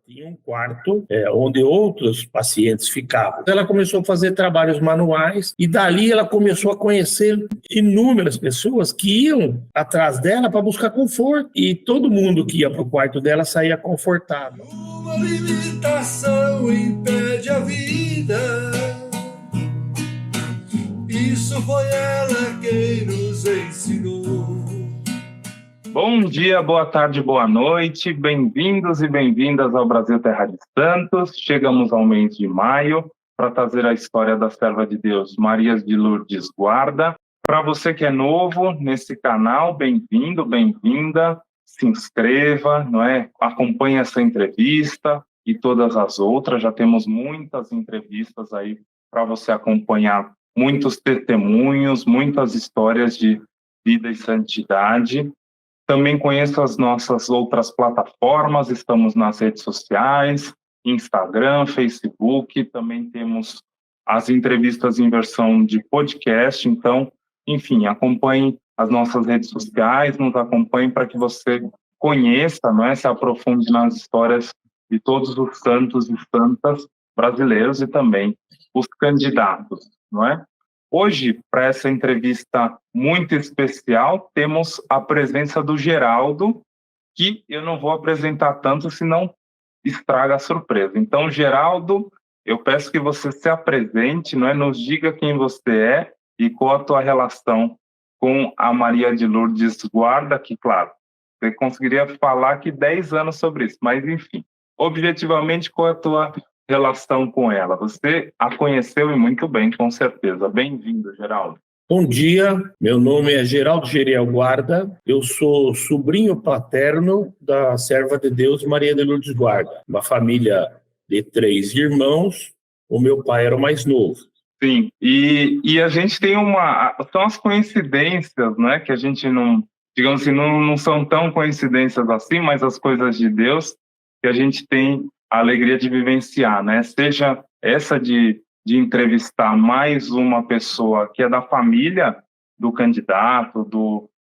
tinha um quarto onde outros pacientes ficavam. Ela começou a fazer trabalhos manuais e dali ela começou a conhecer inúmeras pessoas que iam atrás dela para buscar conforto. E todo mundo que ia para o quarto dela saía confortável. Uma limitação impede a vida. Isso foi ela quem nos ensinou. Bom dia, boa tarde, boa noite, bem-vindos e bem-vindas ao Brasil Terra de Santos. Chegamos ao mês de maio para trazer a história da serva de Deus, Maria de Lourdes Guarda. Para você que é novo nesse canal, bem-vindo, bem-vinda, se inscreva, acompanhe essa entrevista e todas as outras. Já temos muitas entrevistas aí para você acompanhar, muitos testemunhos, muitas histórias de vida e santidade. Também conheça as nossas outras plataformas, estamos nas redes sociais, Instagram, Facebook, também temos as entrevistas em versão de podcast, então, enfim, acompanhe as nossas redes sociais, nos acompanhe para que você conheça, se aprofunde nas histórias de todos os santos e santas brasileiros e também os candidatos, Hoje, para essa entrevista muito especial, temos a presença do Geraldo, que eu não vou apresentar tanto, senão estraga a surpresa. Então, Geraldo, eu peço que você se apresente, nos diga quem você é e qual a tua relação com a Maria de Lourdes Guarda, que, claro, você conseguiria falar aqui 10 anos sobre isso, mas, enfim, objetivamente, qual é a tua relação com ela? Você a conheceu e muito bem, com certeza. Bem-vindo, Geraldo. Bom dia, meu nome é Geraldo Geriel Guarda, eu sou sobrinho paterno da serva de Deus Maria de Lourdes Guarda, uma família de 3 irmãos, o meu pai era o mais novo. Sim, e a gente tem são as coincidências, que a gente não, digamos assim, não são tão coincidências assim, mas as coisas de Deus que a gente tem a alegria de vivenciar, Seja essa de entrevistar mais uma pessoa que é da família do candidato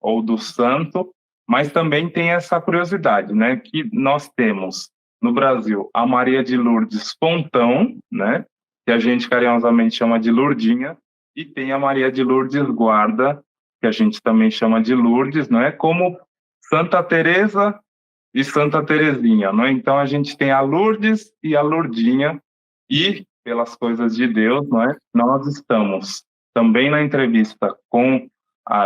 ou do santo, mas também tem essa curiosidade, que nós temos no Brasil a Maria de Lourdes Fontão, que a gente carinhosamente chama de Lourdinha, e tem a Maria de Lourdes Guarda, que a gente também chama de Lourdes, como Santa Teresa e Santa Terezinha, Então a gente tem a Lourdes e a Lourdinha, e pelas coisas de Deus, nós estamos também na entrevista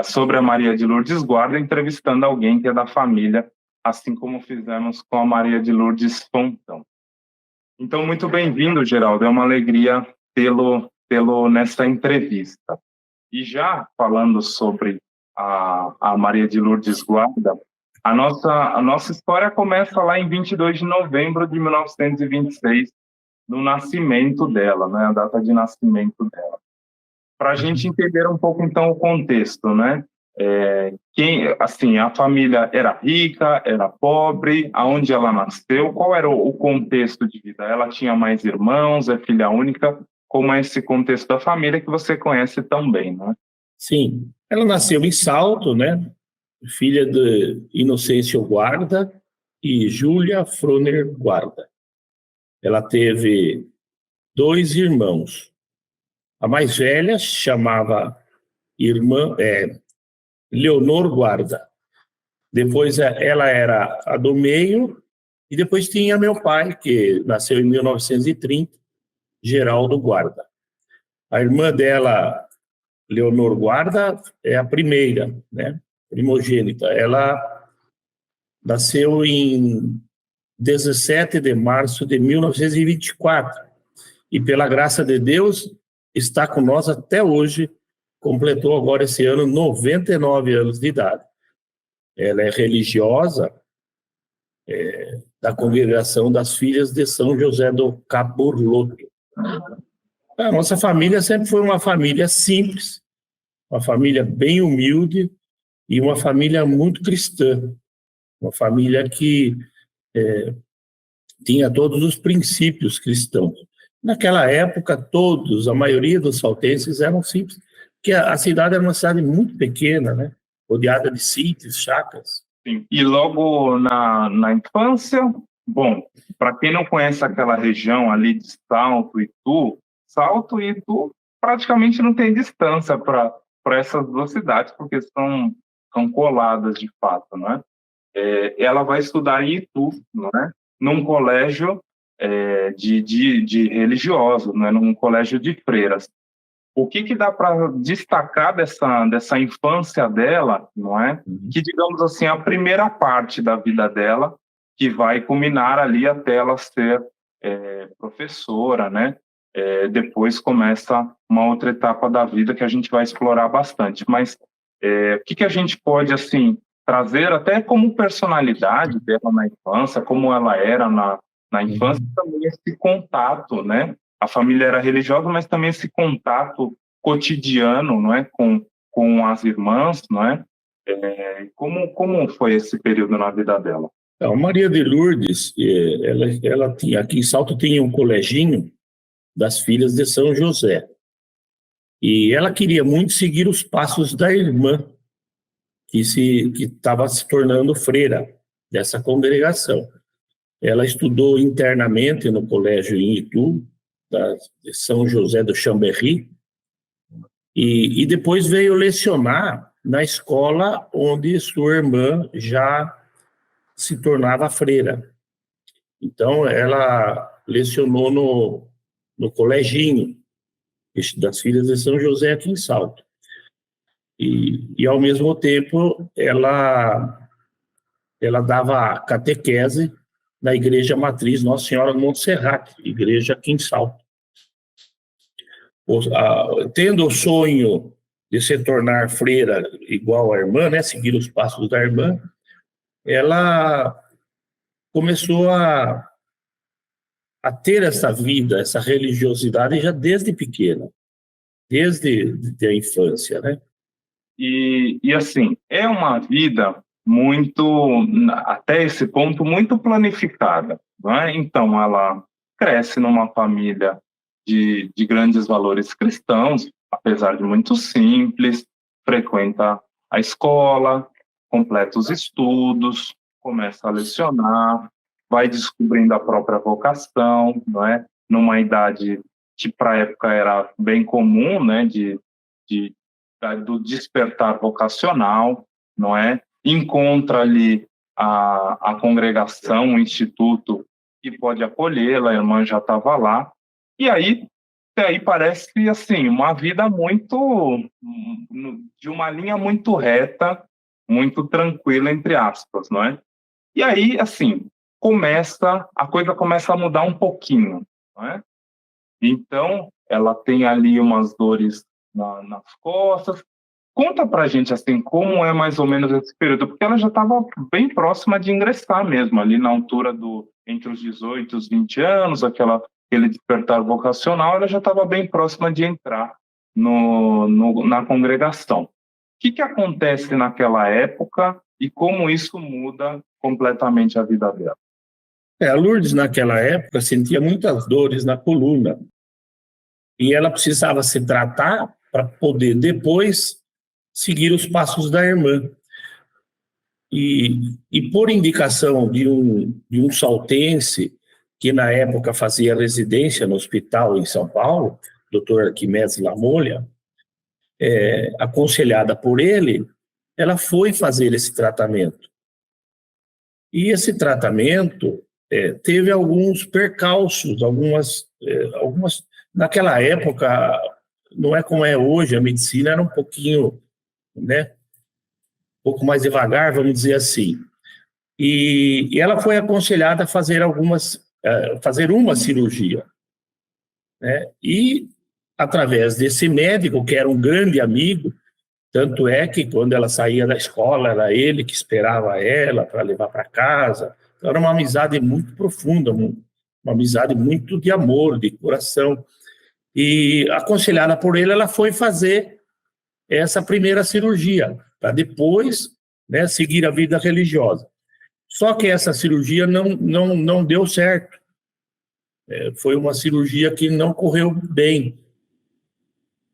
sobre a Maria de Lourdes Guarda, entrevistando alguém que é da família, assim como fizemos com a Maria de Lourdes Fontão. Então, muito bem-vindo, Geraldo, é uma alegria tê-lo nessa entrevista. E já falando sobre a Maria de Lourdes Guarda, a nossa história começa lá em 22 de novembro de 1926, no nascimento dela, a data de nascimento dela. Para a gente entender um pouco, então, o contexto, a família era rica, era pobre, aonde ela nasceu, qual era o contexto de vida? Ela tinha mais irmãos, é filha única, como é esse contexto da família que você conhece tão bem, Sim, ela nasceu em Salto, filha de Inocêncio Guarda e Júlia Froner Guarda. Ela teve 2 irmãos. A mais velha chamava Leonor Guarda. Depois ela era a do meio, e depois tinha meu pai, que nasceu em 1930, Geraldo Guarda. A irmã dela, Leonor Guarda, é a primeira, primogênita. Ela nasceu em 17 de março de 1924 e, pela graça de Deus, está com nós até hoje, completou agora esse ano 99 anos de idade. Ela é religiosa da congregação das Filhas de São José do Caburloto. A nossa família sempre foi uma família simples, uma família bem humilde e uma família muito cristã, uma família que tinha todos os princípios cristãos. Naquela época, a maioria dos saltenses eram simples, porque a cidade era uma cidade muito pequena, rodeada de sítios, chácaras. Sim. E logo na infância, Bom, para quem não conhece aquela região ali de Salto e Itu praticamente não tem distância para essas duas cidades, porque são coladas de fato, né? Ela vai estudar em Itu, não é? Num colégio de religiosos, não é? Num colégio de freiras. O que dá para destacar dessa infância dela, não é? Que, digamos assim, a primeira parte da vida dela, que vai culminar ali até ela ser professora, né? Depois começa uma outra etapa da vida que a gente vai explorar bastante. Mas o que a gente pode, assim, trazer até como personalidade dela na infância, como ela era na infância, também esse contato, né? A família era religiosa, mas também esse contato cotidiano, não é, com as irmãs, não é? Como foi esse período na vida dela? Então, Maria de Lourdes, ela tinha, aqui em Salto tinha um coleginho das filhas de São José. E ela queria muito seguir os passos da irmã, que estava se tornando freira dessa congregação. Ela estudou internamente no colégio em Itu, de São José do Chambéry, e depois veio lecionar na escola onde sua irmã já se tornava freira. Então, ela lecionou no coleginho das filhas de São José aqui em Salto. E ao mesmo tempo, ela dava catequese na Igreja Matriz Nossa Senhora de Montserrat, igreja aqui em Salto. Tendo o sonho de se tornar freira igual à irmã, né, seguir os passos da irmã, ela começou a ter essa vida, essa religiosidade já desde pequena, desde a infância, né? E assim, é uma vida muito, até esse ponto, muito planificada, não é? Então, ela cresce numa família de grandes valores cristãos, apesar de muito simples, frequenta a escola, completa os estudos, começa a lecionar, vai descobrindo a própria vocação, não é? Numa idade que para a época era bem comum, né? Do despertar vocacional, não é? Encontra ali a congregação, o instituto que pode acolhê-la, a irmã já estava lá, e aí parece assim uma vida muito de uma linha muito reta, muito tranquila, entre aspas, não é? E aí, assim, a coisa começa a mudar um pouquinho, não é? Então, ela tem ali umas dores nas costas. Conta pra gente, assim, como é mais ou menos esse período, porque ela já estava bem próxima de ingressar mesmo, ali na altura entre os 18 e os 20 anos, aquele despertar vocacional, ela já estava bem próxima de entrar na congregação. O que acontece naquela época e como isso muda completamente a vida dela? A Lourdes, naquela época, sentia muitas dores na coluna. E ela precisava se tratar para poder depois seguir os passos da irmã. E por indicação de um saltense, que na época fazia residência no hospital em São Paulo, Dr. Arquimedes Lamolha, aconselhada por ele, ela foi fazer esse tratamento. E esse tratamento teve alguns percalços, algumas. Naquela época, não é como é hoje, a medicina era um pouquinho, né, um pouco mais devagar, vamos dizer assim. E ela foi aconselhada a fazer uma cirurgia, né? E através desse médico, que era um grande amigo, tanto é que quando ela saía da escola, era ele que esperava ela para levar para casa. Então, era uma amizade muito profunda, uma amizade muito de amor, de coração. E aconselhada por ele, ela foi fazer essa primeira cirurgia, para depois, né, seguir a vida religiosa. Só que essa cirurgia não deu certo. Foi uma cirurgia que não correu bem.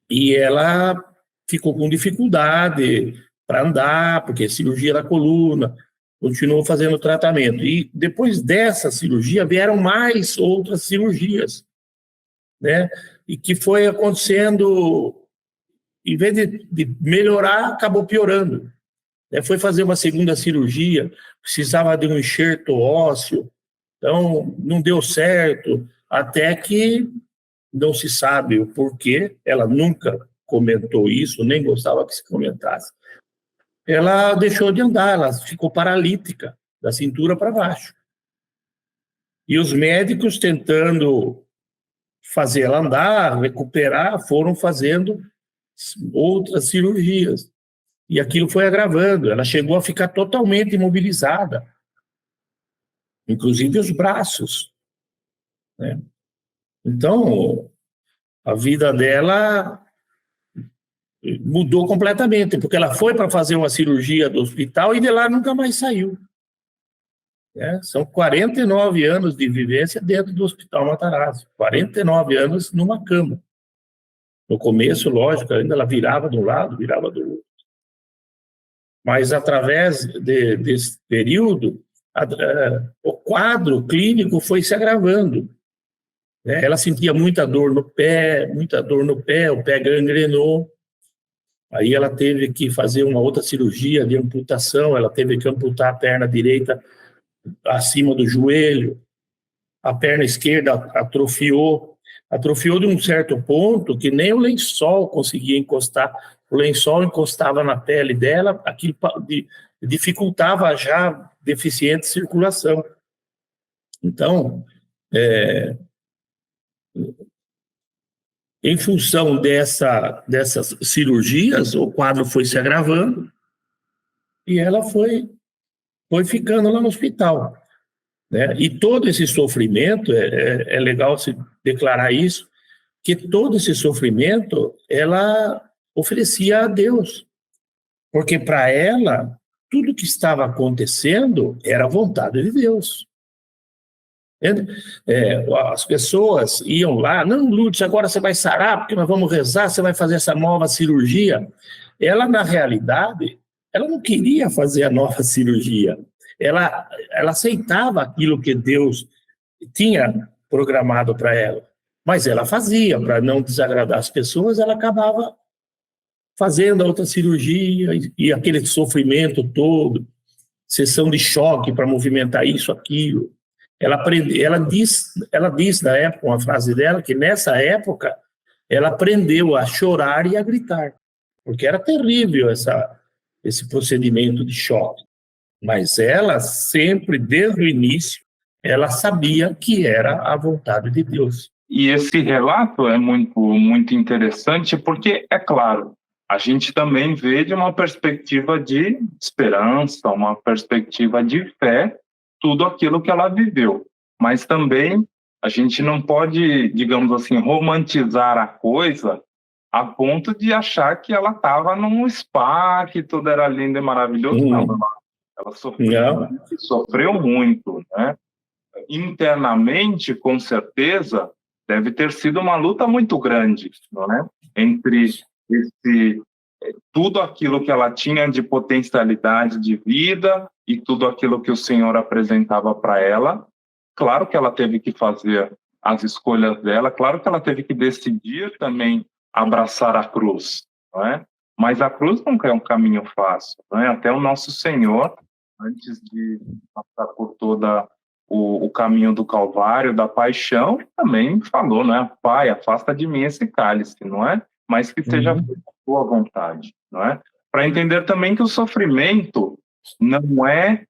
E ela ficou com dificuldade para andar, porque cirurgia da coluna. continuou fazendo tratamento. E depois dessa cirurgia vieram mais outras cirurgias, né? E que foi acontecendo, em vez de melhorar, acabou piorando. Foi fazer uma segunda cirurgia, precisava de um enxerto ósseo, então não deu certo, até que não se sabe o porquê, ela nunca comentou isso, nem gostava que se comentasse. Ela deixou de andar, ela ficou paralítica, da cintura para baixo. E os médicos, tentando fazer ela andar, recuperar, foram fazendo outras cirurgias. E aquilo foi agravando, ela chegou a ficar totalmente imobilizada, inclusive os braços, né? Então, a vida dela mudou completamente, porque ela foi para fazer uma cirurgia do hospital e de lá nunca mais saiu. São 49 anos de vivência dentro do Hospital Matarazzo, 49 anos numa cama. No começo, lógico, ainda ela virava de um lado, virava do outro. Mas, através desse período, o quadro clínico foi se agravando. Ela sentia muita dor no pé, o pé gangrenou. Aí ela teve que fazer uma outra cirurgia de amputação, ela teve que amputar a perna direita acima do joelho, a perna esquerda atrofiou de um certo ponto que nem o lençol conseguia encostar, o lençol encostava na pele dela, aquilo dificultava já deficiente circulação. Então, em função dessas cirurgias, o quadro foi se agravando e ela foi ficando lá no hospital, né? E todo esse sofrimento, é legal se declarar isso, que todo esse sofrimento ela oferecia a Deus, porque para ela, tudo que estava acontecendo era a vontade de Deus. As pessoas iam lá, não, Lourdes, agora você vai sarar, porque nós vamos rezar, você vai fazer essa nova cirurgia. Ela, na realidade, ela não queria fazer a nova cirurgia. Ela aceitava aquilo que Deus tinha programado para ela, mas ela fazia, para não desagradar as pessoas, ela acabava fazendo a outra cirurgia e aquele sofrimento todo, sessão de choque para movimentar isso, aquilo. Ela diz na época, uma frase dela, que nessa época ela aprendeu a chorar e a gritar, porque era terrível esse procedimento de choque. Mas ela sempre, desde o início, ela sabia que era a vontade de Deus. E esse relato é muito, muito interessante porque, é claro, a gente também vê de uma perspectiva de esperança, uma perspectiva de fé, tudo aquilo que ela viveu. Mas também a gente não pode, digamos assim, romantizar a coisa a ponto de achar que ela estava num spa, que tudo era lindo e maravilhoso. Não, ela sofreu muito, né? Internamente, com certeza, deve ter sido uma luta muito grande, não é? Entre tudo aquilo que ela tinha de potencialidade de vida e tudo aquilo que o Senhor apresentava para ela. Claro que ela teve que fazer as escolhas dela, claro que ela teve que decidir também abraçar a cruz, não é? Mas a cruz nunca é um caminho fácil, não é? Até o nosso Senhor, antes de passar por toda o caminho do Calvário, da paixão, também falou, né? Pai, afasta de mim esse cálice, não é? Mas que seja feita a tua vontade, não é? Para entender também que o sofrimento não é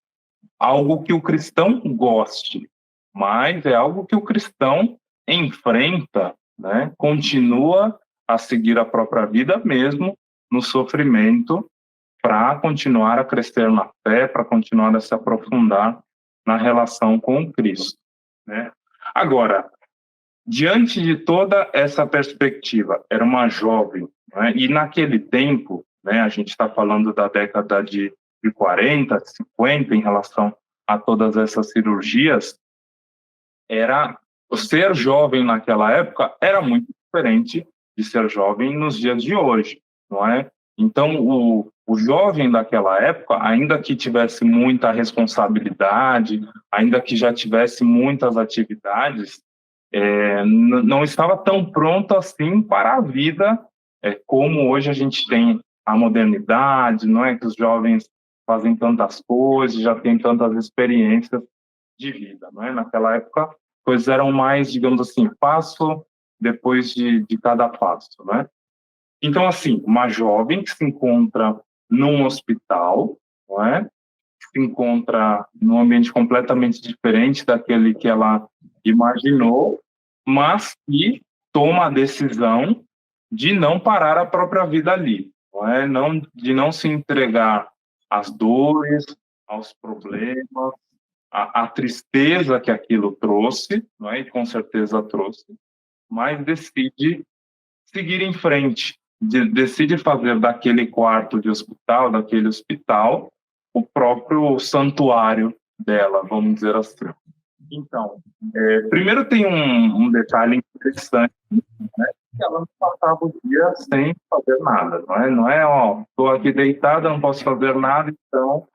algo que o cristão goste, mas é algo que o cristão enfrenta, né? Continua a seguir a própria vida mesmo no sofrimento, para continuar a crescer na fé, para continuar a se aprofundar na relação com Cristo, né? Agora, diante de toda essa perspectiva, era uma jovem, né? E naquele tempo, né, a gente está falando da década de 40, 50, em relação a todas essas cirurgias, ser jovem naquela época era muito diferente de ser jovem nos dias de hoje, não é? Então, o jovem daquela época, ainda que tivesse muita responsabilidade, ainda que já tivesse muitas atividades, não estava tão pronto assim para a vida, como hoje a gente tem a modernidade, não é que os jovens fazem tantas coisas, já têm tantas experiências de vida, não é? Naquela época, coisas eram mais, digamos assim, passo depois de cada passo, não é? Então, assim, uma jovem que se encontra num hospital, não é? Se encontra num ambiente completamente diferente daquele que ela imaginou, mas que toma a decisão de não parar a própria vida ali, não é? De não se entregar às dores, aos problemas, à tristeza que aquilo trouxe, não é? E com certeza trouxe, mas decide seguir em frente, decide fazer daquele quarto de hospital, daquele hospital, o próprio santuário dela, vamos dizer assim. Então, primeiro tem um detalhe interessante, né, que ela não passava o dia sem fazer nada, não é, estou aqui deitada, não posso fazer nada, então,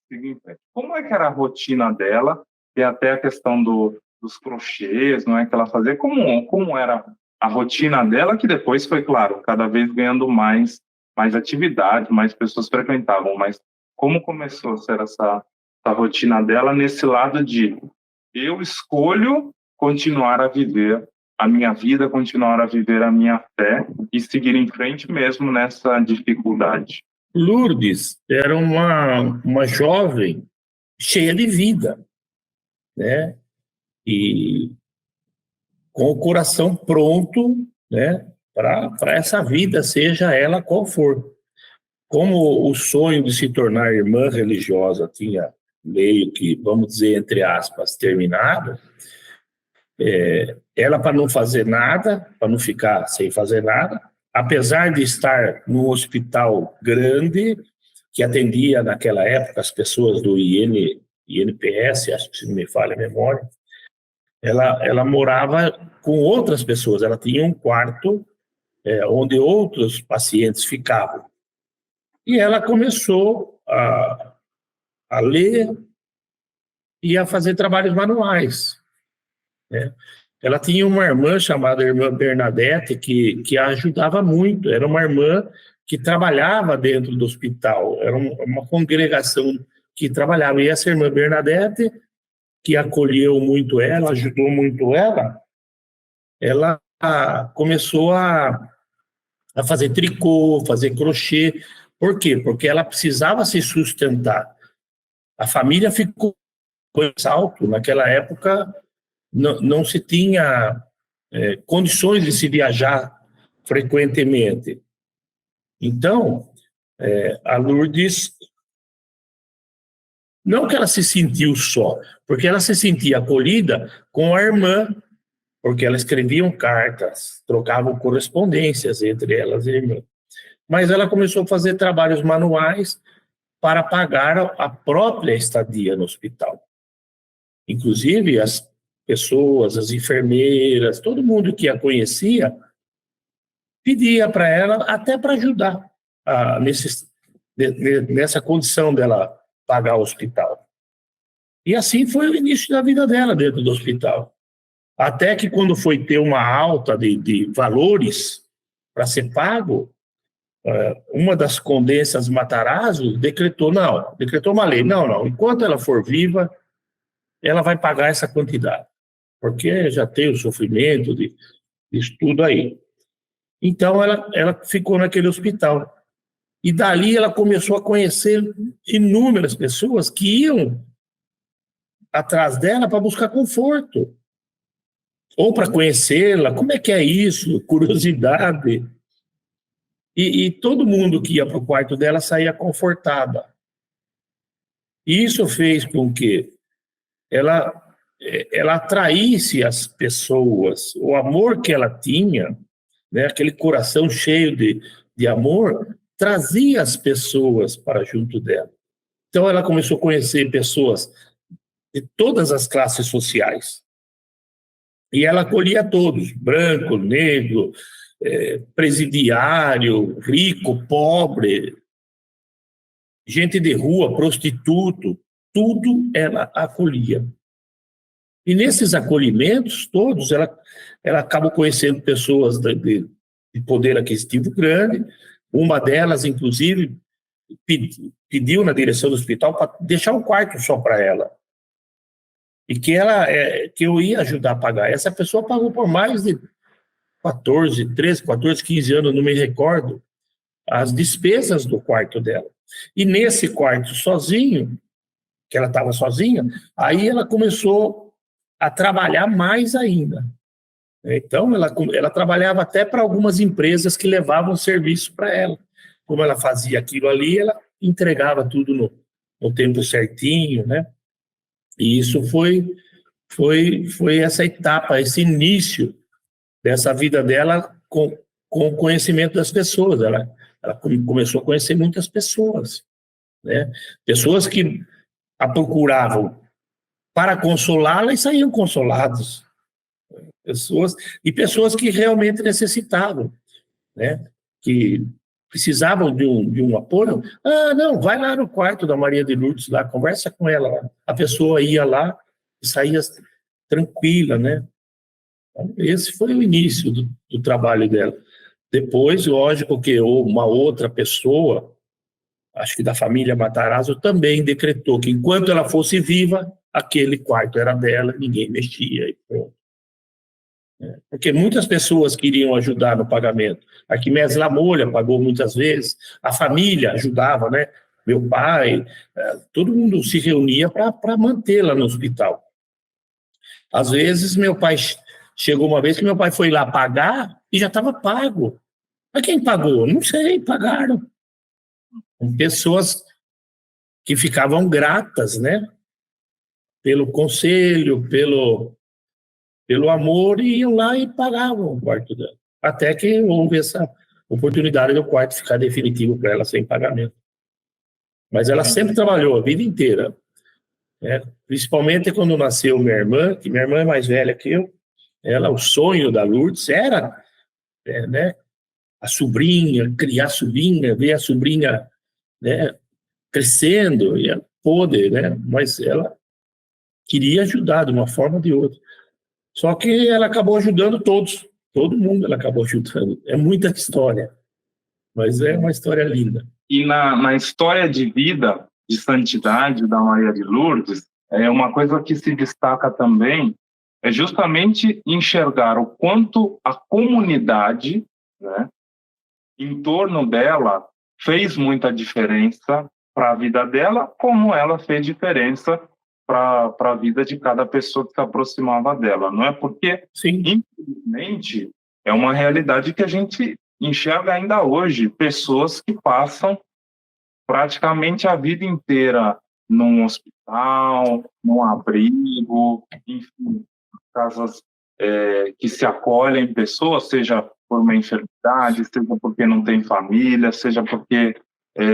sigo em frente. Como é que era a rotina dela? Tem até a questão dos crochês, não é, que ela fazia, como era a rotina dela, que depois foi, claro, cada vez ganhando mais atividade, mais pessoas frequentavam, mas como começou a ser essa rotina dela nesse lado de eu escolho continuar a viver a minha vida, continuar a viver a minha fé e seguir em frente mesmo nessa dificuldade. Lourdes era uma jovem cheia de vida, né? E com o coração pronto, né, para essa vida, seja ela qual for. Como o sonho de se tornar irmã religiosa tinha meio que, vamos dizer, entre aspas, terminado, ela, para não fazer nada, para não ficar sem fazer nada, apesar de estar num hospital grande, que atendia naquela época as pessoas do INPS, acho que se não me falha a memória, ela morava com outras pessoas, ela tinha um quarto onde outros pacientes ficavam. E ela começou a ler e a fazer trabalhos manuais, né? Ela tinha uma irmã chamada Irmã Bernadette, que a ajudava muito. Era uma irmã que trabalhava dentro do hospital, era uma congregação que trabalhava. E essa Irmã Bernadette, que acolheu muito ela, ajudou muito ela começou a fazer tricô, fazer crochê. Por quê? Porque ela precisava se sustentar. A família ficou em salto. Naquela época, não se tinha condições de se viajar frequentemente. Então, a Lourdes, não que ela se sentiu só, porque ela se sentia acolhida com a irmã, porque elas escreviam cartas, trocavam correspondências entre elas e a irmã. Mas ela começou a fazer trabalhos manuais para pagar a própria estadia no hospital. Inclusive, as pessoas, as enfermeiras, todo mundo que a conhecia, pedia para ela até para ajudar nessa condição dela pagar o hospital. E assim foi o início da vida dela dentro do hospital. Até que quando foi ter uma alta de valores para ser pago, uma das condessas Matarazzo decretou uma lei, enquanto ela for viva, ela vai pagar essa quantidade, porque já tem o sofrimento disso tudo aí. Então, ela ficou naquele hospital. E dali ela começou a conhecer inúmeras pessoas que iam atrás dela para buscar conforto, ou para conhecê-la, como é que é isso, curiosidade. E todo mundo que ia para o quarto dela saía confortada. E isso fez com que ela atraísse as pessoas, o amor que ela tinha, né, aquele coração cheio de amor, trazia as pessoas para junto dela. Então ela começou a conhecer pessoas de todas as classes sociais. E ela acolhia todos, branco, negro, presidiário, rico, pobre, gente de rua, prostituto, tudo ela acolhia. E nesses acolhimentos todos, ela acabou conhecendo pessoas de poder aquisitivo grande. Uma delas, inclusive, pediu na direção do hospital para deixar um quarto só para ela. E que eu ia ajudar a pagar. Essa pessoa pagou por mais de 13, 14, 15 anos, não me recordo, as despesas do quarto dela. E nesse quarto sozinho, que ela estava sozinha, aí ela começou a trabalhar mais ainda. Então, ela trabalhava até para algumas empresas que levavam serviço para ela. Como ela fazia aquilo ali, ela entregava tudo no tempo certinho, né? E isso foi essa etapa, esse início dessa vida dela com o conhecimento das pessoas. Ela começou a conhecer muitas pessoas, né? Pessoas que a procuravam para consolá-la e saíam consolados. Pessoas que realmente necessitavam, né? Que precisavam de um apoio. Ah, não, vai lá no quarto da Maria de Lourdes, lá, conversa com ela. Lá. A pessoa ia lá e saía tranquila, né? Então, esse foi o início do trabalho dela. Depois, lógico que uma outra pessoa, acho que da família Matarazzo, também decretou que enquanto ela fosse viva, aquele quarto era dela, ninguém mexia e pronto. Porque muitas pessoas queriam ajudar no pagamento. Arquimedes Lamolha pagou muitas vezes, a família ajudava, né? Meu pai, todo mundo se reunia para mantê-la no hospital. Às vezes, meu pai chegou uma vez que meu pai foi lá pagar e já estava pago. Mas quem pagou? Não sei, pagaram. Pessoas que ficavam gratas, né? Pelo conselho, pelo amor, e iam lá e pagavam o quarto dela. Até que houve essa oportunidade do quarto ficar definitivo para ela sem pagamento. Mas ela sempre trabalhou a vida inteira, né? Principalmente quando nasceu minha irmã, que minha irmã é mais velha que eu. O sonho da Lourdes era, né, a sobrinha, criar a sobrinha, ver a sobrinha, né, crescendo, e ela pôde, né? Mas ela queria ajudar de uma forma ou de outra. Só que ela acabou ajudando todos. Todo mundo ela acabou ajudando. É muita história, mas é uma história linda. E na história de vida, de santidade da Maria de Lourdes, uma coisa que se destaca também é justamente enxergar o quanto a comunidade, né, em torno dela fez muita diferença para a vida dela, como ela fez diferença para a vida de cada pessoa que se aproximava dela, não é? Porque, sim, infelizmente, é uma realidade que a gente enxerga ainda hoje, pessoas que passam praticamente a vida inteira num hospital, num abrigo, enfim, casas que se acolhem pessoas, seja por uma enfermidade, seja porque não tem família, seja porque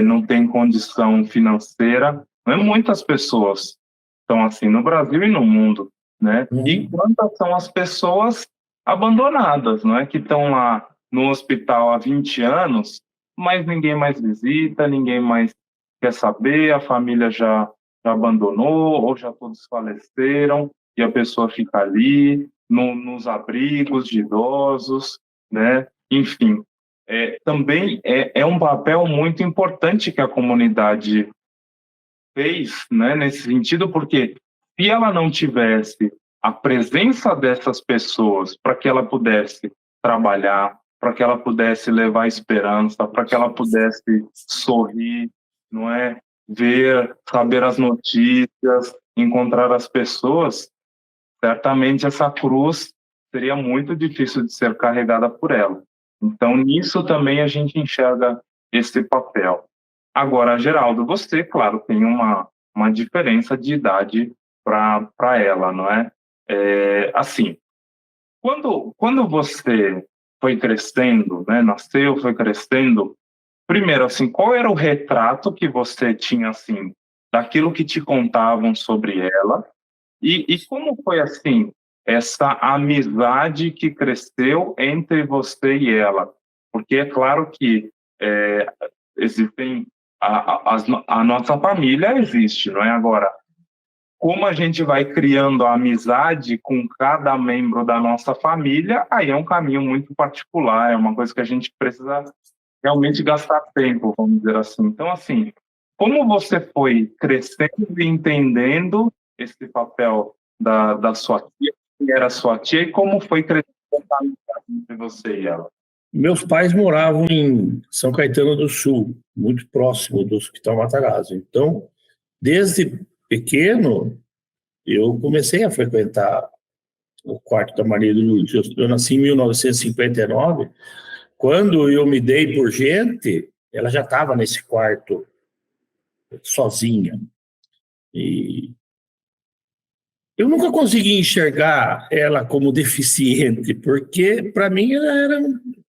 não tem condição financeira. Não é? Muitas pessoas estão assim no Brasil e no mundo, né? E quantas são as pessoas abandonadas, não é? Que estão lá no hospital há 20 anos, mas ninguém mais visita, ninguém mais quer saber, a família já abandonou ou já todos faleceram e a pessoa fica ali nos abrigos de idosos, né? Enfim, também é um papel muito importante que a comunidade fez, né, nesse sentido, porque se ela não tivesse a presença dessas pessoas para que ela pudesse trabalhar, para que ela pudesse levar esperança, para que ela pudesse sorrir, não é? Ver, saber as notícias, encontrar as pessoas, certamente essa cruz seria muito difícil de ser carregada por ela. Então, nisso também a gente enxerga esse papel. Agora, Geraldo, você, claro, tem uma diferença de idade para ela, não é? Assim, quando você foi crescendo, né, nasceu, foi crescendo, primeiro, assim, qual era o retrato que você tinha, assim, daquilo que te contavam sobre ela? E como foi, assim, essa amizade que cresceu entre você e ela? Porque é claro que existem a nossa família existe, não é? Agora, como a gente vai criando a amizade com cada membro da nossa família, aí é um caminho muito particular, é uma coisa que a gente precisa realmente gastar tempo, vamos dizer assim. Então, assim, como você foi crescendo e entendendo esse papel da sua tia, que era sua tia, e como foi crescendo a amizade entre você e ela? Meus pais moravam em São Caetano do Sul, muito próximo do Hospital Matarazzo. Então, desde pequeno, eu comecei a frequentar o quarto da Maria de Lourdes. Eu nasci em 1959. Quando eu me dei por gente, ela já estava nesse quarto sozinha. E eu nunca consegui enxergar ela como deficiente, porque para mim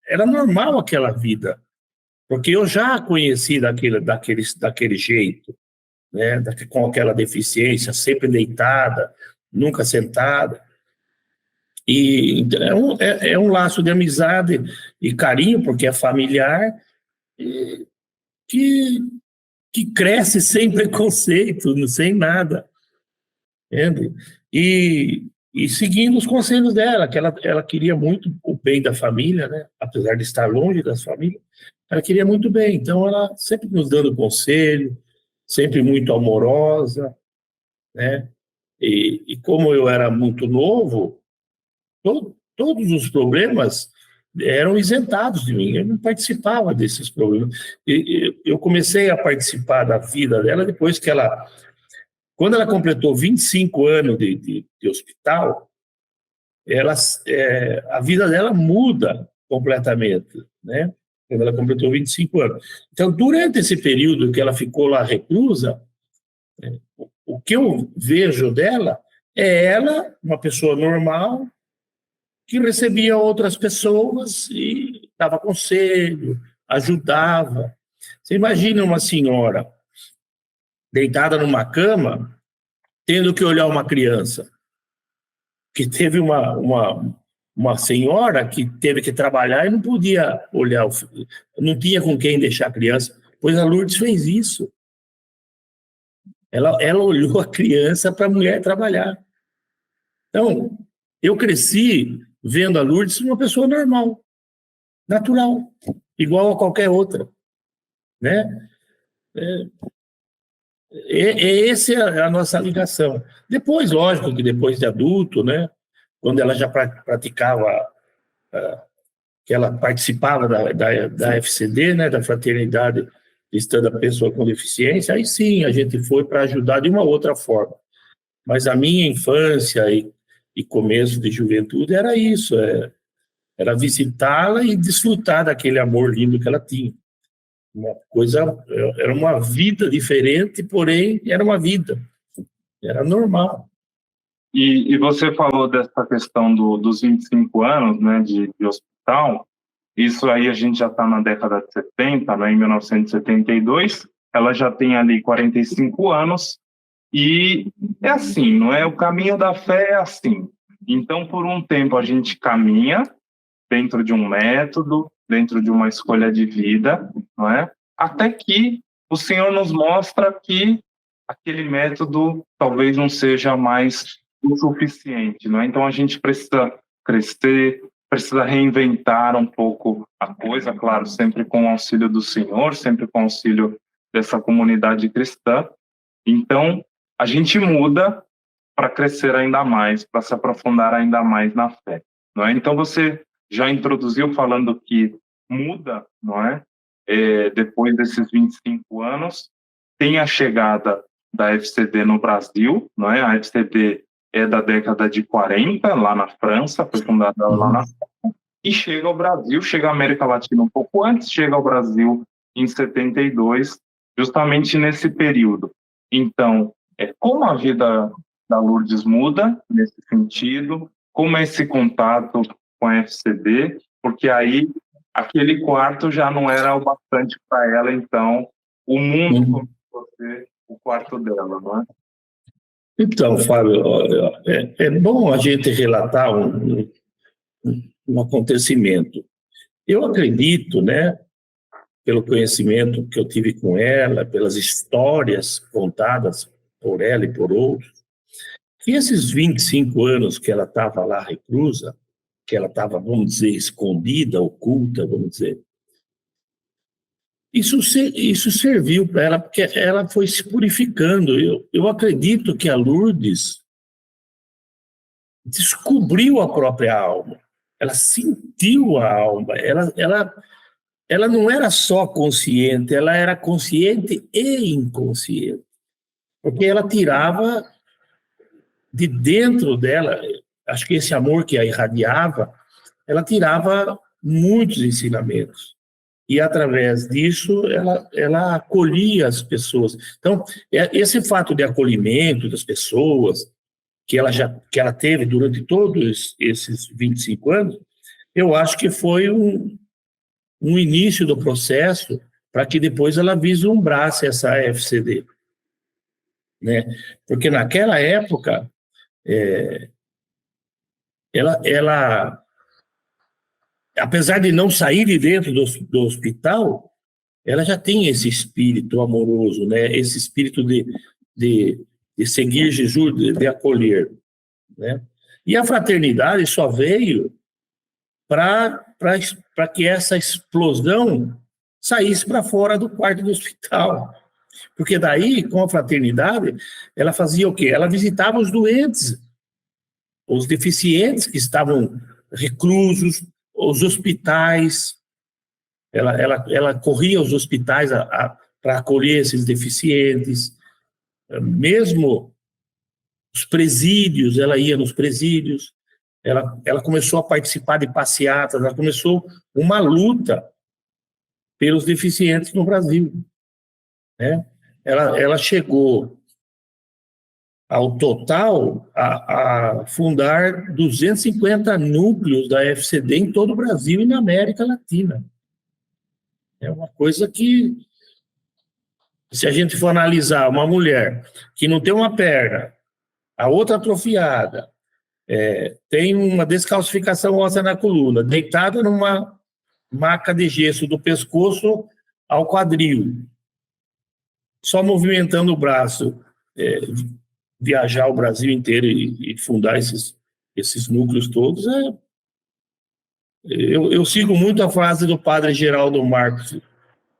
era normal aquela vida. Porque eu já a conheci daquele jeito, né? Com aquela deficiência, sempre deitada, nunca sentada. E é um laço de amizade e carinho, porque é familiar, que, que cresce sem preconceito, sem nada. Entende? E seguindo os conselhos dela, que ela queria muito o bem da família, né? Apesar de estar longe das famílias, ela queria muito bem. Então, ela sempre nos dando conselho, sempre muito amorosa, né? E como eu era muito novo, todos os problemas eram isentados de mim. Eu não participava desses problemas. Eu comecei a participar da vida dela depois que quando ela completou 25 anos de hospital, a vida dela muda completamente, né? Quando ela completou 25 anos. Então, durante esse período que ela ficou lá reclusa, o que eu vejo dela é ela, uma pessoa normal, que recebia outras pessoas e dava conselho, ajudava. Você imagina uma senhora deitada numa cama, tendo que olhar uma criança. Que teve uma senhora que teve que trabalhar e não podia olhar, não tinha com quem deixar a criança, pois a Lourdes fez isso. Ela olhou a criança para a mulher trabalhar. Então, eu cresci vendo a Lourdes uma pessoa normal, natural, igual a qualquer outra, né? Essa é a nossa ligação. Depois, lógico que depois de adulto, né? Quando ela já praticava, que ela participava da FCD, né? Da Fraternidade Cristã da Pessoa com Deficiência, aí sim a gente foi para ajudar de uma outra forma. Mas a minha infância e começo de juventude era isso, era visitá-la e desfrutar daquele amor lindo que ela tinha. Uma coisa, era uma vida diferente, porém era uma vida, era normal. E você falou dessa questão dos 25 anos, né, de hospital. Isso aí a gente já está na década de 70, né, em 1972, ela já tem ali 45 anos, e é assim, não é? O caminho da fé é assim. Então, por um tempo a gente caminha dentro de um método, dentro de uma escolha de vida, não é? Até que o Senhor nos mostra que aquele método talvez não seja mais o suficiente, não é? Então a gente precisa crescer, precisa reinventar um pouco a coisa, claro, sempre com o auxílio do Senhor, sempre com o auxílio dessa comunidade cristã. Então a gente muda para crescer ainda mais, para se aprofundar ainda mais na fé, não é? Então você já introduziu falando que muda, não é? Depois desses 25 anos, tem a chegada da FCD no Brasil, não é? A FCD é da década de 40, lá na França, foi fundada lá na França, e chega ao Brasil, chega à América Latina um pouco antes, chega ao Brasil em 72, justamente nesse período. Então, como a vida da Lourdes muda nesse sentido, como é esse contato com a FCD, porque aí aquele quarto já não era o bastante para ela, então o mundo começou a ser o quarto dela, não é? Então, Fábio, é bom a gente relatar um acontecimento. Eu acredito, né, pelo conhecimento que eu tive com ela, pelas histórias contadas por ela e por outros, que esses 25 anos que ela estava lá reclusa, que ela estava, vamos dizer, escondida, oculta, vamos dizer, isso serviu para ela, porque ela foi se purificando. Eu acredito que a Lourdes descobriu a própria alma, ela sentiu a alma, ela não era só consciente, ela era consciente e inconsciente, porque ela tirava de dentro dela, acho que esse amor que a irradiava, ela tirava muitos ensinamentos. E, através disso, ela acolhia as pessoas. Então, esse fato de acolhimento das pessoas, que ela teve durante todos esses 25 anos, eu acho que foi um início do processo para que depois ela vislumbrasse essa FCD. Né? Porque, naquela época, ela, apesar de não sair de dentro do hospital, ela já tem esse espírito amoroso, né? Esse espírito de seguir Jesus, de acolher. Né? E a fraternidade só veio para que essa explosão saísse para fora do quarto do hospital. Porque daí, com a fraternidade, ela fazia o quê? Ela visitava os doentes, os deficientes que estavam reclusos, os hospitais. Ela corria aos hospitais para acolher esses deficientes. Mesmo os presídios, ela ia nos presídios. Ela começou a participar de passeatas, ela começou uma luta pelos deficientes no Brasil. Né? Ela chegou ao total a fundar 250 núcleos da FCD em todo o Brasil e na América Latina. É uma coisa que, se a gente for analisar uma mulher que não tem uma perna, a outra atrofiada, tem uma descalcificação óssea na coluna, deitada numa maca de gesso do pescoço ao quadril, só movimentando o braço, viajar o Brasil inteiro e fundar esses núcleos todos. Eu sigo muito a frase do padre Geraldo Marcos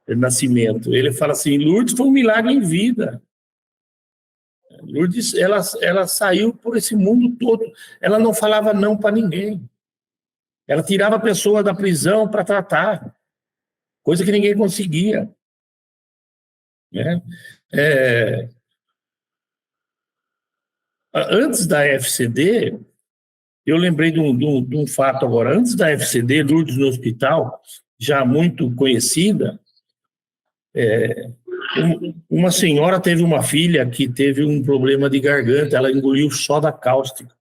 Nascimento. Ele fala assim: Lourdes foi um milagre em vida. Lourdes, ela saiu por esse mundo todo. Ela não falava não para ninguém. Ela tirava a pessoa da prisão para tratar, coisa que ninguém conseguia. Né? Antes da FCD, eu lembrei de um fato agora. Antes da FCD, Lourdes no hospital, já muito conhecida, uma senhora teve uma filha que teve um problema de garganta, ela engoliu soda cáustica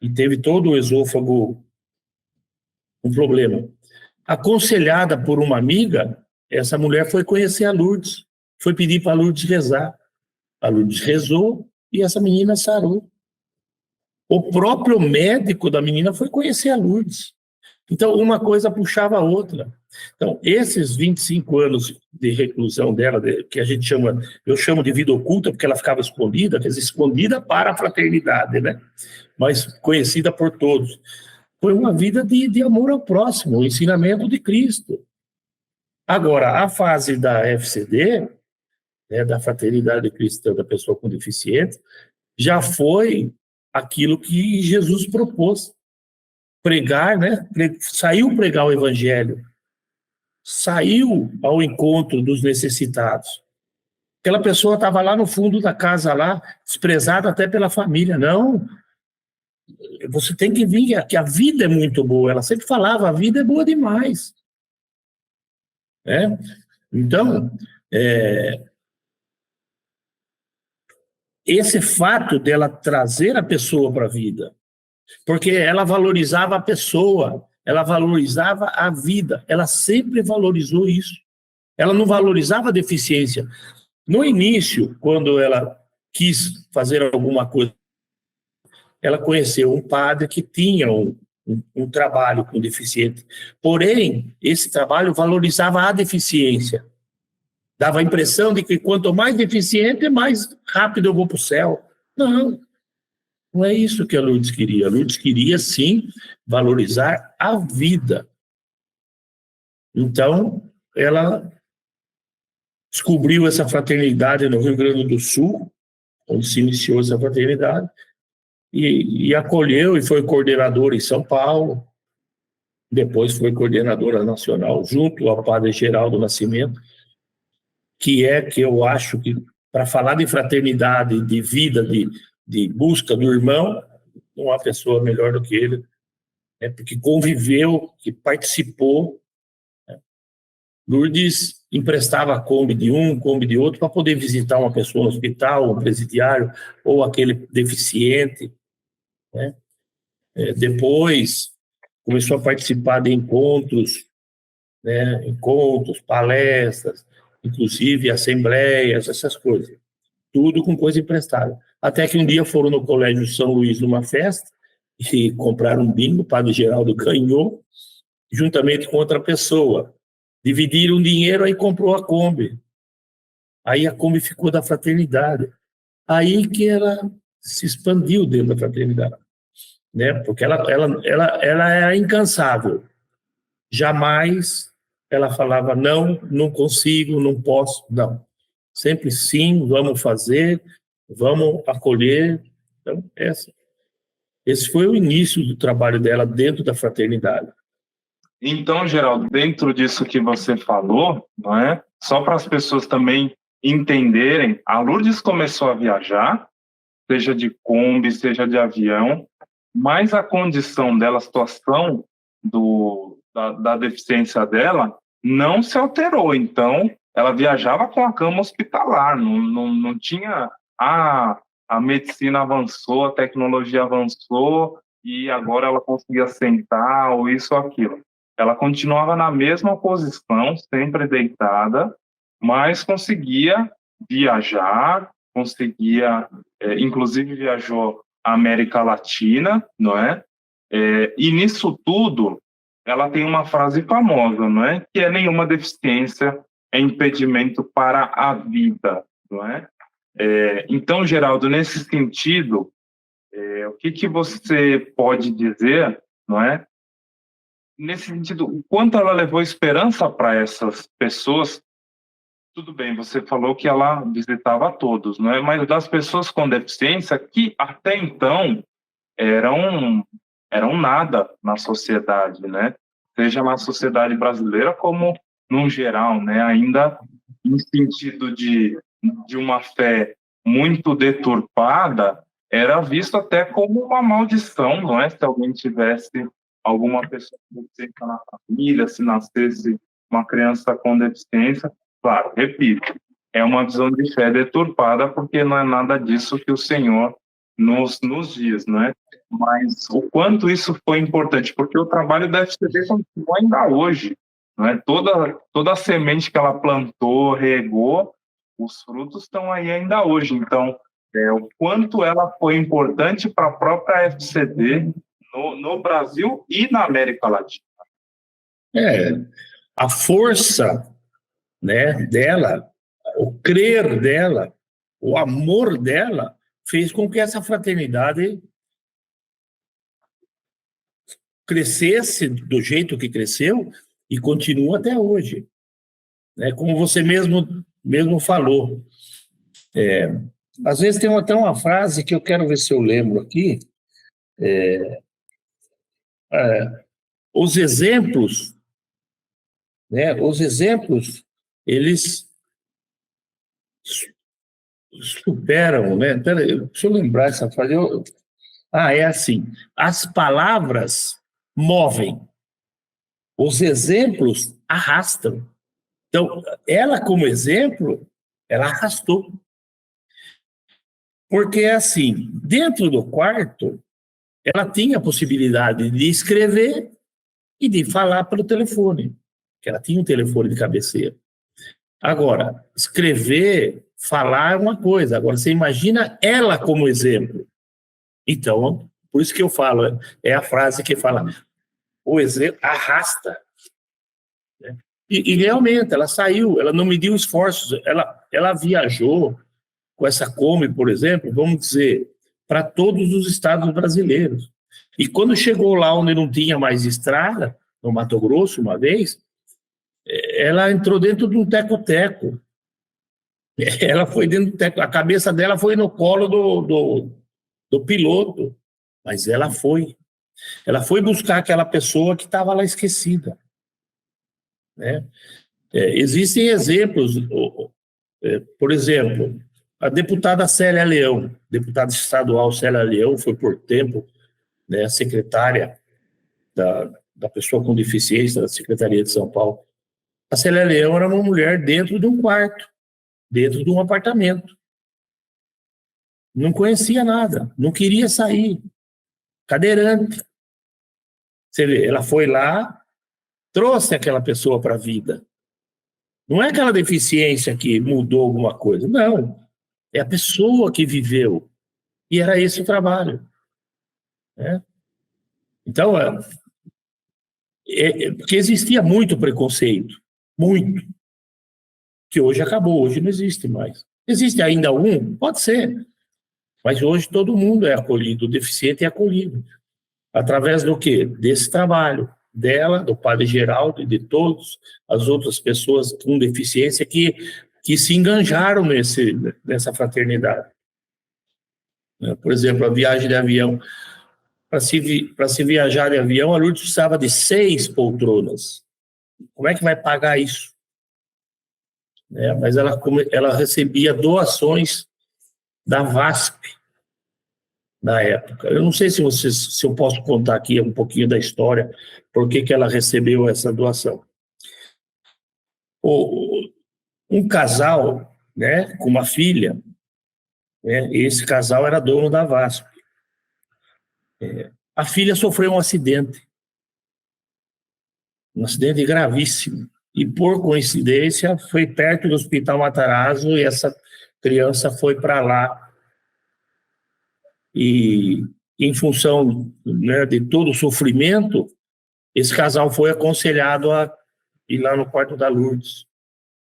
e teve todo o esôfago um problema. Aconselhada por uma amiga, essa mulher foi conhecer a Lourdes, foi pedir para a Lourdes rezar. A Lourdes rezou e essa menina sarou. O próprio médico da menina foi conhecer a Lourdes. Então, uma coisa puxava a outra. Então, esses 25 anos de reclusão dela, que a gente eu chamo de vida oculta, porque ela ficava escondida, quer dizer, escondida para a fraternidade, né? Mas conhecida por todos. Foi uma vida de amor ao próximo, o ensinamento de Cristo. Agora, a fase da FCD, né, da Fraternidade Cristã da Pessoa com Deficiência, já foi aquilo que Jesus propôs. Pregar, né? Saiu pregar o evangelho, saiu ao encontro dos necessitados. Aquela pessoa estava lá no fundo da casa, lá, desprezada até pela família. Não, você tem que vir, que a vida é muito boa. Ela sempre falava, a vida é boa demais. Então, esse fato dela trazer a pessoa para a vida, porque ela valorizava a pessoa, ela valorizava a vida, ela sempre valorizou isso. Ela não valorizava a deficiência. No início, quando ela quis fazer alguma coisa, ela conheceu um padre que tinha um trabalho com deficiente. Porém, esse trabalho valorizava a deficiência. Dava a impressão de que quanto mais deficiente, mais rápido eu vou para o céu. Não, não é isso que a Lourdes queria. A Lourdes queria, sim, valorizar a vida. Então, ela descobriu essa fraternidade no Rio Grande do Sul, onde se iniciou essa fraternidade, e acolheu e foi coordenadora em São Paulo, depois foi coordenadora nacional, junto ao padre Geraldo Nascimento, que eu acho que, para falar de fraternidade, de vida, de busca do irmão, não há pessoa melhor do que ele, porque conviveu, que participou. Lourdes emprestava a Kombi de um, Kombi de outro, para poder visitar uma pessoa no hospital, um presidiário, ou aquele deficiente. Depois, começou a participar de encontros, palestras, inclusive assembleias, essas coisas. Tudo com coisa emprestada. Até que um dia foram no Colégio São Luís numa festa, e compraram um bingo, o padre Geraldo ganhou, juntamente com outra pessoa. Dividiram o dinheiro, aí comprou a Kombi. Aí a Kombi ficou da fraternidade. Aí que ela se expandiu dentro da fraternidade. Porque ela era incansável. Jamais ela falava, não consigo, não posso, não. Sempre sim, vamos fazer, vamos acolher. Então, esse foi o início do trabalho dela dentro da fraternidade. Então, Geraldo, dentro disso que você falou, não é? Só para as pessoas também entenderem, a Lourdes começou a viajar, seja de Kombi, seja de avião, mas a condição dela, a situação da deficiência dela, não se alterou. Então, ela viajava com a cama hospitalar, não tinha... a medicina avançou, a tecnologia avançou, e agora ela conseguia sentar, ou isso ou aquilo. Ela continuava na mesma posição, sempre deitada, mas conseguia viajar, inclusive viajou à América Latina, não é? E nisso tudo, ela tem uma frase famosa, não é? Que nenhuma deficiência é impedimento para a vida, não é? Então, Geraldo, nesse sentido, o que você pode dizer, não é? Nesse sentido, o quanto ela levou esperança para essas pessoas? Tudo bem, você falou que ela visitava todos, não é? Mas das pessoas com deficiência que até então eram nada na sociedade, né? Seja na sociedade brasileira como no geral, né? Ainda em sentido de uma fé muito deturpada, era visto até como uma maldição, não é? Se alguém tivesse alguma pessoa com deficiência na família, se nascesse uma criança com deficiência, claro, repito, é uma visão de fé deturpada, porque não é nada disso que o Senhor nos diz, não é? Mas o quanto isso foi importante, porque o trabalho da FCD continua ainda hoje, não é? Toda a semente que ela plantou, regou, os frutos estão aí ainda hoje. Então, o quanto ela foi importante para a própria FCD no Brasil e na América Latina. A força, né, dela, o crer dela, o amor dela, fez com que essa fraternidade crescesse do jeito que cresceu e continua até hoje. Como você mesmo falou. Às vezes tem até uma frase que eu quero ver se eu lembro aqui. Os exemplos, eles superam, né? Peraí, deixa eu lembrar essa frase. É assim: as palavras movem, os exemplos arrastam. Então, ela, como exemplo, ela arrastou. Porque, assim, dentro do quarto, ela tinha a possibilidade de escrever e de falar pelo telefone, que ela tinha um telefone de cabeceira. Agora, escrever, falar é uma coisa. Agora, você imagina ela como exemplo. Então, Por isso que eu falo, é a frase que fala, o exemplo arrasta. Né? E realmente, ela saiu, ela não mediu esforços, ela viajou com essa Kombi, por exemplo, vamos dizer, para todos os estados brasileiros. E quando chegou lá onde não tinha mais estrada, no Mato Grosso, uma vez, ela entrou dentro de um teco-teco. Ela foi dentro do teco, a cabeça dela foi no colo do piloto, mas ela foi. Ela foi buscar aquela pessoa que estava lá esquecida. Né? Existem exemplos, por exemplo, a deputada Célia Leão, deputada estadual Célia Leão, foi por tempo, né, secretária da pessoa com deficiência da Secretaria de São Paulo. A Célia Leão era uma mulher dentro de um quarto, dentro de um apartamento. Não conhecia nada, não queria sair. Cadeirante. Você vê, ela foi lá, trouxe aquela pessoa para a vida. Não é aquela deficiência que mudou alguma coisa, não. É a pessoa que viveu. E era esse o trabalho. Né? Então, porque existia muito preconceito. Muito. Que hoje acabou, hoje não existe mais. Existe ainda um? Pode ser. Mas hoje todo mundo é acolhido, o deficiente é acolhido. Através do quê? Desse trabalho. Dela, do Padre Geraldo e de todas as outras pessoas com deficiência que se enganjaram nessa fraternidade. Por exemplo, a viagem de avião. Para se viajar de avião, a Lourdes precisava de 6 poltronas. Como é que vai pagar isso? Mas ela recebia doações da VASP na época. Eu não sei se eu posso contar aqui um pouquinho da história, por que ela recebeu essa doação. Um casal, né, com uma filha, né, esse casal era dono da VASP. A filha sofreu um acidente gravíssimo. E, por coincidência, foi perto do Hospital Matarazzo e essa criança foi para lá. E, em função, né, de todo o sofrimento, esse casal foi aconselhado a ir lá no quarto da Lourdes.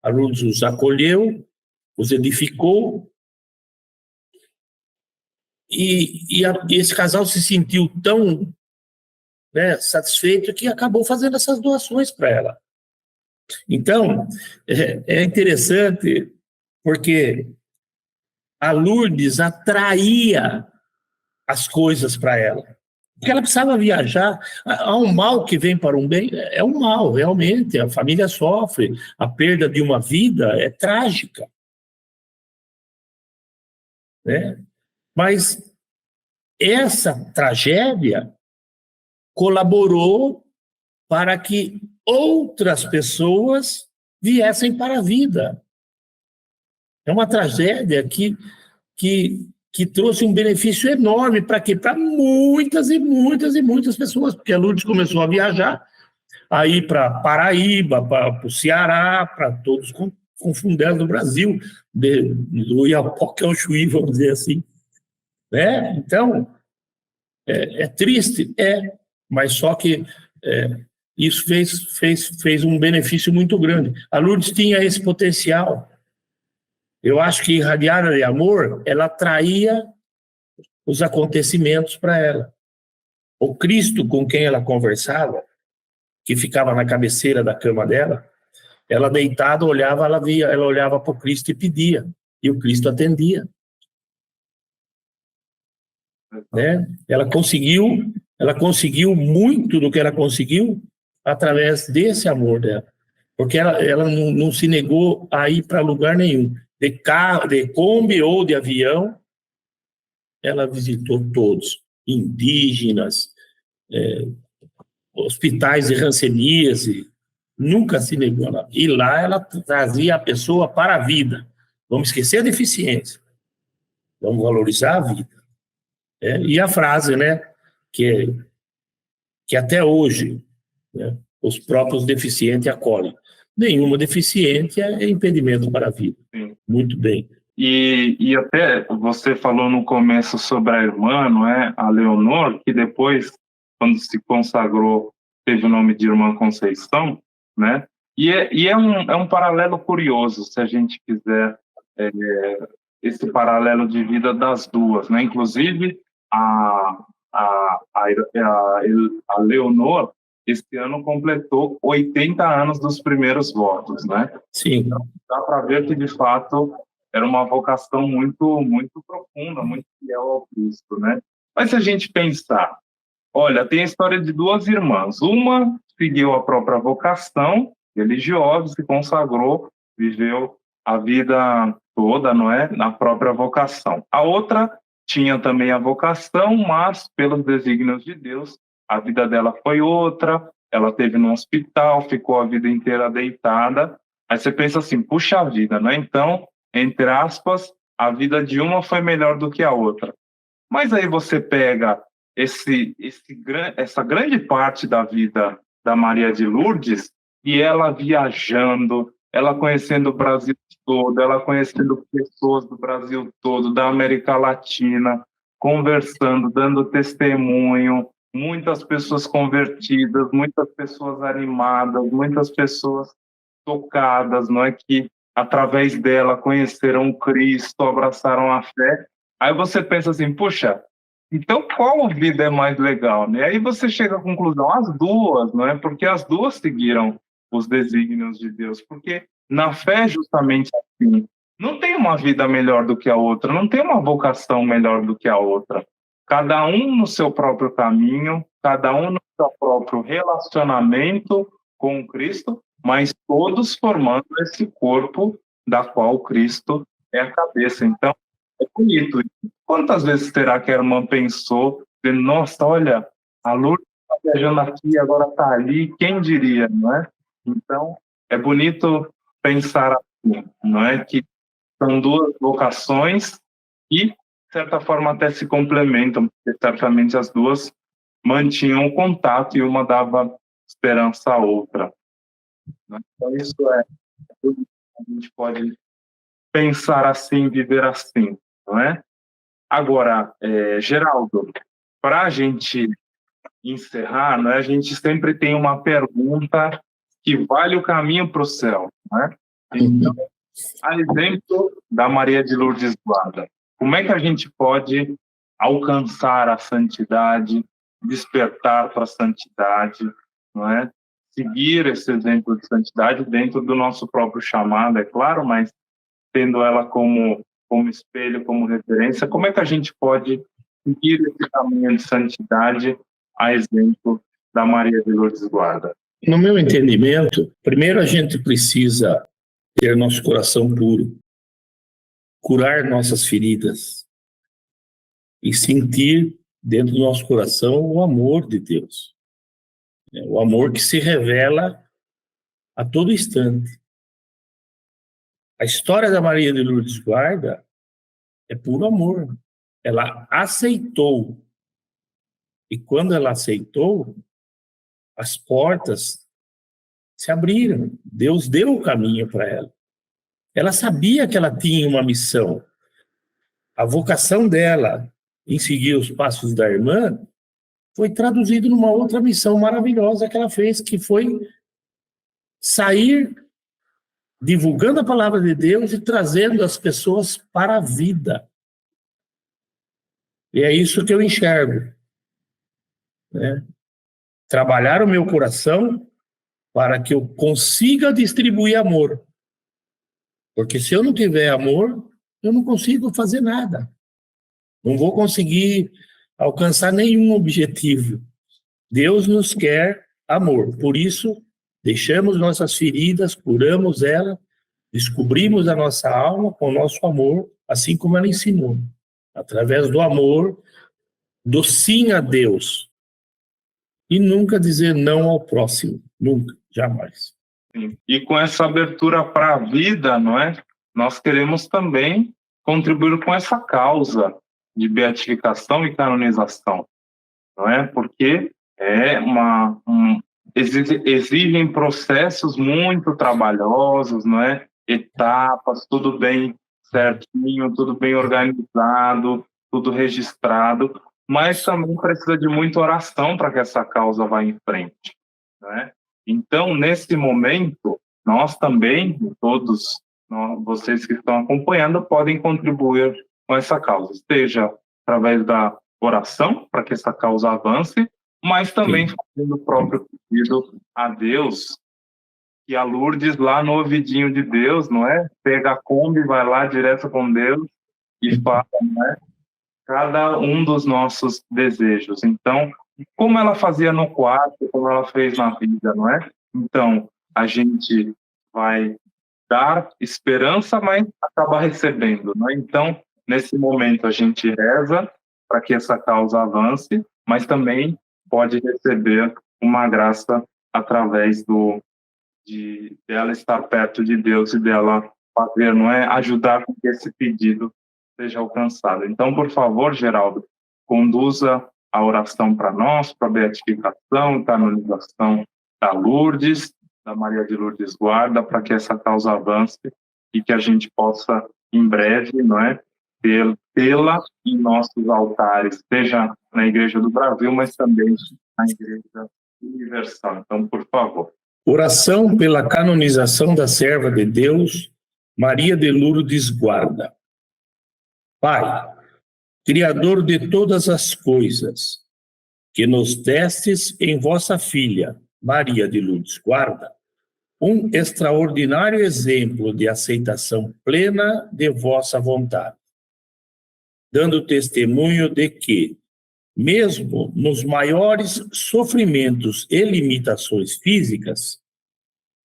A Lourdes os acolheu, os edificou, e esse casal se sentiu tão, né, satisfeito que acabou fazendo essas doações para ela. Então, é interessante porque a Lourdes atraía as coisas para ela. Porque ela precisava viajar. Há um mal que vem para um bem, é um mal, realmente. A família sofre, a perda de uma vida é trágica. Né? Mas essa tragédia colaborou para que outras pessoas viessem para a vida. É uma tragédia que trouxe um benefício enorme para quê? Para muitas e muitas e muitas pessoas, porque a Lourdes começou a viajar, a ir para Paraíba, para o Ceará, para todos os confundeiros do Brasil, do Iapoque ao Chuí, vamos dizer assim. Né? Então, é triste? Mas só que isso fez um benefício muito grande. A Lourdes tinha esse potencial. Eu acho que irradiada de amor, ela atraía os acontecimentos para ela. O Cristo com quem ela conversava, que ficava na cabeceira da cama dela, ela deitada olhava, ela olhava para o Cristo e pedia, e o Cristo atendia. Né? Ela conseguiu muito do que ela conseguiu através desse amor dela, porque ela não se negou a ir para lugar nenhum. De carro, de Kombi ou de avião, ela visitou todos, indígenas, hospitais de hanseníase, nunca se negou. E lá ela trazia a pessoa para a vida. Vamos esquecer a deficiência, vamos valorizar a vida. E a frase, né, que até hoje, né, os próprios deficientes acolhem. Nenhuma deficiência é impedimento para a vida. Muito bem. E até você falou no começo sobre a irmã, não é? A Leonor, que depois, quando se consagrou, teve o nome de Irmã Conceição, né? E é um paralelo curioso, se a gente quiser, é, esse paralelo de vida das duas, né? Inclusive, a Leonor, este ano, completou 80 anos dos primeiros votos, né? Sim. Então, dá para ver que, de fato, era uma vocação muito, muito profunda, muito fiel ao Cristo, né? Mas se a gente pensar, olha, tem a história de duas irmãs. Uma seguiu a própria vocação religiosa, se consagrou, viveu a vida toda, não é, na própria vocação. A outra tinha também a vocação, mas pelos desígnios de Deus, a vida dela foi outra. Ela teve no hospital, ficou a vida inteira deitada. Aí você pensa assim, puxa vida, né? Então, entre aspas, a vida de uma foi melhor do que a outra. Mas aí você pega essa grande parte da vida da Maria de Lourdes e ela viajando, ela conhecendo o Brasil todo, ela conhecendo pessoas do Brasil todo, da América Latina, conversando, dando testemunho, muitas pessoas convertidas, muitas pessoas animadas, muitas pessoas tocadas, não é, que através dela conheceram Cristo, abraçaram a fé. Aí você pensa assim, puxa, então qual vida é mais legal, né? Aí você chega à conclusão, as duas, não é? Porque as duas seguiram os desígnios de Deus, porque na fé é justamente assim, não tem uma vida melhor do que a outra, não tem uma vocação melhor do que a outra. Cada um no seu próprio caminho, cada um no seu próprio relacionamento com Cristo, mas todos formando esse corpo da qual Cristo é a cabeça. Então, é bonito. Quantas vezes será que a irmã pensou, nossa, olha, a Lourdes está viajando aqui, agora está ali, quem diria, não é? Então, é bonito pensar assim, não é? Que são duas vocações e, de certa forma, até se complementam, porque certamente as duas mantinham o contato e uma dava esperança à outra. Então, isso é tudo que a gente pode pensar assim, viver assim, não é? Agora, Geraldo, para a gente encerrar, não é? A gente sempre tem uma pergunta que vale o caminho para o céu, não é? Então, a exemplo da Maria de Lourdes Guarda, como é que a gente pode alcançar a santidade, despertar para a santidade, não é? Seguir esse exemplo de santidade dentro do nosso próprio chamado, é claro, mas tendo ela como espelho, como referência, como é que a gente pode seguir esse caminho de santidade a exemplo da Maria de Lourdes Guarda? No meu entendimento, primeiro a gente precisa ter nosso coração puro, curar nossas feridas e sentir dentro do nosso coração o amor de Deus. O amor que se revela a todo instante. A história da Maria de Lourdes Guarda é puro amor. Ela aceitou. E quando ela aceitou, as portas se abriram. Deus deu o caminho para ela. Ela sabia que ela tinha uma missão. A vocação dela em seguir os passos da irmã foi traduzido numa outra missão maravilhosa que ela fez, que foi sair divulgando a palavra de Deus e trazendo as pessoas para a vida. E é isso que eu enxergo, né? Trabalhar o meu coração para que eu consiga distribuir amor. Porque se eu não tiver amor, eu não consigo fazer nada. Não vou conseguir alcançar nenhum objetivo. Deus nos quer amor. Por isso, deixamos nossas feridas, curamos ela, descobrimos a nossa alma com o nosso amor, assim como ela ensinou. Através do amor, do sim a Deus. E nunca dizer não ao próximo. Nunca, jamais. E com essa abertura para a vida, não é? Nós queremos também contribuir com essa causa de beatificação e canonização, não é? Porque exigem processos muito trabalhosos, não é? Etapas, tudo bem certinho, tudo bem organizado, tudo registrado, mas também precisa de muita oração para que essa causa vá em frente, né? Então, nesse momento, nós também, todos vocês que estão acompanhando, podem contribuir com essa causa, seja através da oração, para que essa causa avance, mas também fazendo o próprio pedido a Deus, que a Lourdes, lá no ouvidinho de Deus, não é? Pega a Kombi, vai lá direto com Deus e fala, não é? Cada um dos nossos desejos. Então, como ela fazia no quarto, como ela fez na vida, não é? Então, a gente vai dar esperança, mas acaba recebendo, não é? Então, nesse momento, a gente reza para que essa causa avance, mas também pode receber uma graça através dela estar perto de Deus e dela fazer, não é? Ajudar com que esse pedido seja alcançado. Então, por favor, Geraldo, conduza a oração para nós, para a beatificação, canonização da Lourdes, da Maria de Lourdes Guarda, para que essa causa avance e que a gente possa, em breve, não é? Tê-la em nossos altares, seja na Igreja do Brasil, mas também na Igreja Universal. Então, por favor. Oração pela canonização da serva de Deus, Maria de Lourdes Guarda. Pai, Criador de todas as coisas, que nos destes em vossa filha, Maria de Lourdes Guarda, um extraordinário exemplo de aceitação plena de vossa vontade, dando testemunho de que, mesmo nos maiores sofrimentos e limitações físicas,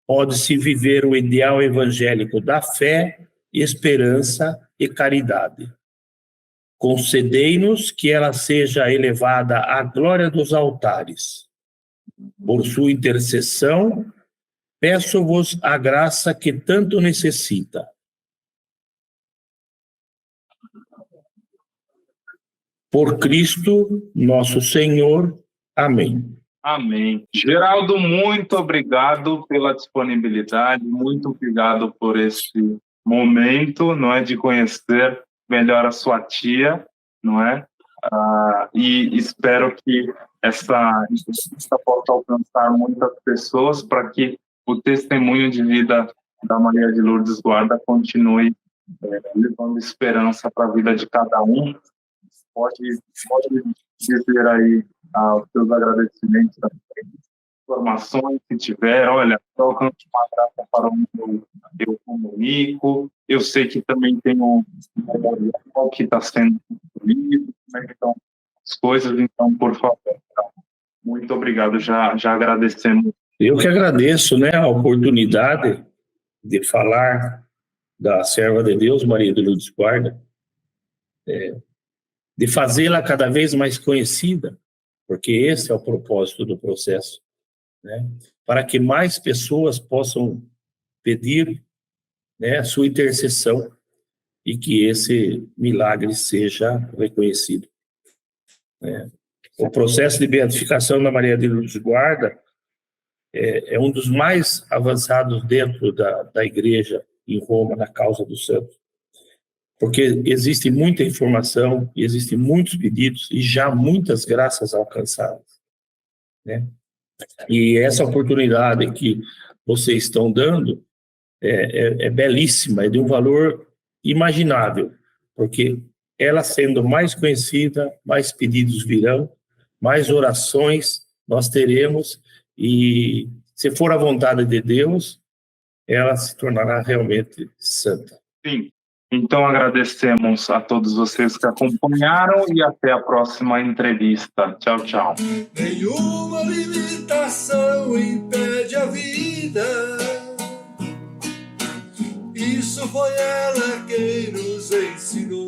pode-se viver o ideal evangélico da fé, esperança e caridade. Concedei-nos que ela seja elevada à glória dos altares. Por sua intercessão, peço-vos a graça que tanto necessita. Por Cristo, nosso Senhor. Amém. Amém. Geraldo, muito obrigado pela disponibilidade, muito obrigado por esse momento, não é, de conhecer melhor a sua tia, não é? E espero que essa possa alcançar muitas pessoas para que o testemunho de vida da Maria de Lourdes Guarda continue levando esperança para a vida de cada um. Pode dizer aí os seus agradecimentos, informações que tiver. Olha, eu alcanço uma graça para o eu comunico. Eu sei que também tem um memorial que está sendo construído, né? Então, as coisas, então, por favor. Muito obrigado, já agradecemos. Eu que agradeço, né, a oportunidade de falar da serva de Deus, Maria de Lourdes Guarda, de fazê-la cada vez mais conhecida, porque esse é o propósito do processo, né? Para que mais pessoas possam pedir, né, a sua intercessão e que esse milagre seja reconhecido, né? O processo de beatificação da Maria de Lourdes Guarda é um dos mais avançados dentro da igreja em Roma, na causa dos santos, porque existe muita informação, existem muitos pedidos e já muitas graças alcançadas, né? E essa oportunidade que vocês estão dando é belíssima, é de um valor imaginável, porque ela sendo mais conhecida, mais pedidos virão, mais orações nós teremos, e se for a vontade de Deus, ela se tornará realmente santa. Sim. Então, agradecemos a todos vocês que acompanharam e até a próxima entrevista. Tchau, tchau. Nenhuma limitação impede a vida. Isso foi ela quem nos ensinou.